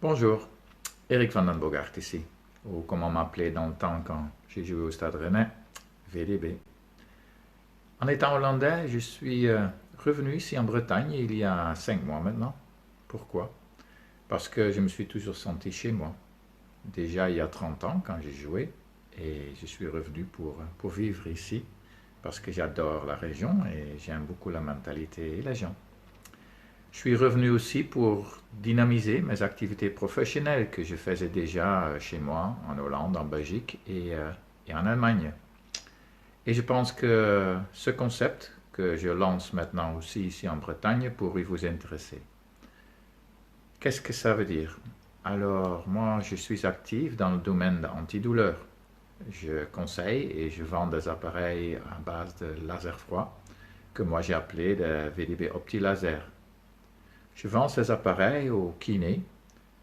Bonjour, Eric van den Bogart ici, ou comme on m'appelait dans le temps quand j'ai joué au Stade Rennais, VDB. En étant hollandais, je suis revenu ici en Bretagne il y a 5 mois maintenant. Pourquoi? Parce que je me suis toujours senti chez moi. Déjà il y a 30 ans quand j'ai joué, et je suis revenu pour vivre ici, parce que j'adore la région et j'aime beaucoup la mentalité et les gens. Je suis revenu aussi pour dynamiser mes activités professionnelles que je faisais déjà chez moi, en Hollande, en Belgique et en Allemagne. Et je pense que ce concept que je lance maintenant aussi ici en Bretagne pourrait vous intéresser. Qu'est-ce que ça veut dire? Alors, moi, je suis actif dans le domaine de l'antidouleur. Je conseille et je vends des appareils à base de laser froid que moi j'ai appelé des VDB OptiLaser. Je vends ces appareils aux kinés,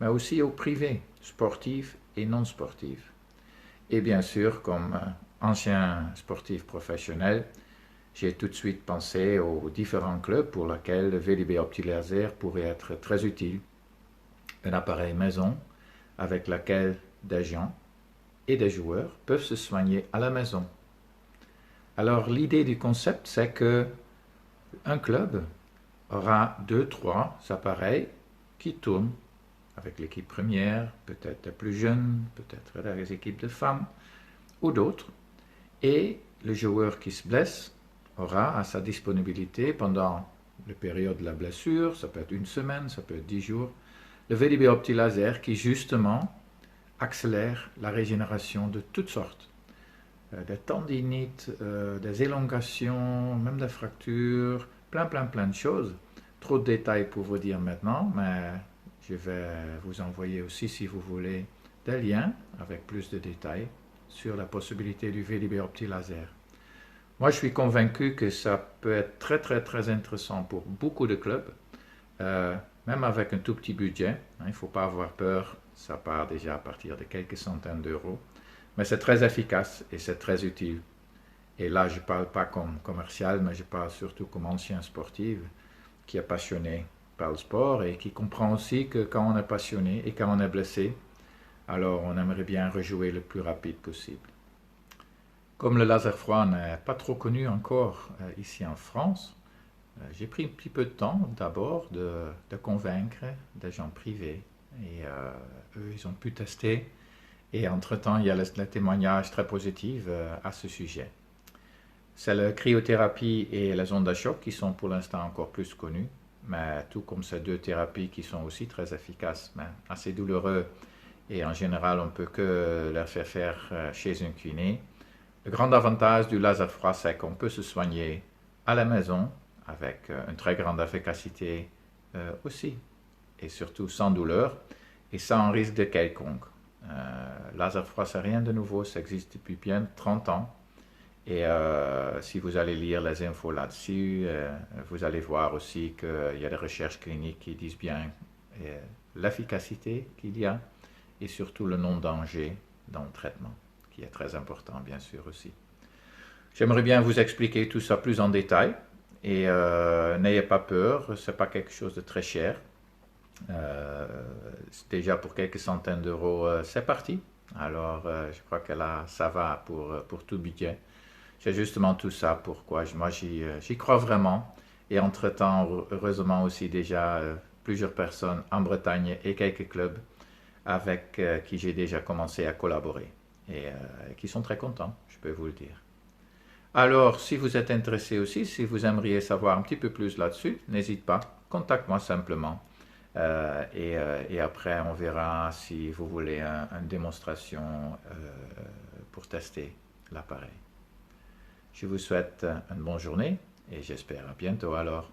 mais aussi aux privés, sportifs et non sportifs. Et bien sûr, comme ancien sportif professionnel, j'ai tout de suite pensé aux différents clubs pour lesquels le VDB OptiLaser pourrait être très utile. Un appareil maison avec lequel des gens et des joueurs peuvent se soigner à la maison. Alors l'idée du concept, c'est que un club aura 2, 3 appareils qui tournent avec l'équipe première, peut-être des plus jeunes, peut-être des équipes de femmes ou d'autres. Et le joueur qui se blesse aura à sa disponibilité pendant la période de la blessure, ça peut être 1 semaine, ça peut être 10 jours, le VDB OptiLaser qui justement accélère la régénération de toutes sortes. Des tendinites, des élongations, même des fractures, plein de choses. Trop de détails pour vous dire maintenant, mais je vais vous envoyer aussi, si vous voulez, des liens avec plus de détails sur la possibilité du VDB OptiLaser. Moi, je suis convaincu que ça peut être très intéressant pour beaucoup de clubs, même avec un tout petit budget. Il ne faut pas avoir peur, ça part déjà à partir de quelques centaines d'euros. Mais c'est très efficace et c'est très utile. Et là, je ne parle pas comme commercial, mais je parle surtout comme ancien sportif qui est passionné par le sport et qui comprend aussi que quand on est passionné et quand on est blessé, alors on aimerait bien rejouer le plus rapide possible. Comme le laser froid n'est pas trop connu encore ici en France, j'ai pris un petit peu de temps d'abord de convaincre des gens privés. Et eux, ils ont pu tester. Et entre-temps, il y a les témoignages très positifs à ce sujet. C'est la cryothérapie et les ondes à choc qui sont pour l'instant encore plus connues, mais tout comme ces 2 thérapies qui sont aussi très efficaces, mais assez douloureux, et en général, on ne peut que les faire chez un kiné. Le grand avantage du laser froid, c'est qu'on peut se soigner à la maison avec une très grande efficacité aussi, et surtout sans douleur et sans risque de quelconque. Laser froid, c'est rien de nouveau, ça existe depuis bien 30 ans. Et si vous allez lire les infos là-dessus, vous allez voir aussi qu'il y a des recherches cliniques qui disent bien l'efficacité qu'il y a et surtout le non-danger dans le traitement, qui est très important bien sûr aussi. J'aimerais bien vous expliquer tout ça plus en détail et n'ayez pas peur, ce n'est pas quelque chose de très cher. Déjà pour quelques centaines d'euros, c'est parti. Alors, je crois que là, ça va pour tout budget. C'est justement tout ça pourquoi moi j'y crois vraiment. Et entre-temps, heureusement aussi déjà plusieurs personnes en Bretagne et quelques clubs avec qui j'ai déjà commencé à collaborer et qui sont très contents, je peux vous le dire. Alors, si vous êtes intéressé aussi, si vous aimeriez savoir un petit peu plus là-dessus, n'hésitez pas, contacte-moi simplement. Et après, on verra si vous voulez une démonstration pour tester l'appareil. Je vous souhaite une bonne journée et j'espère à bientôt alors.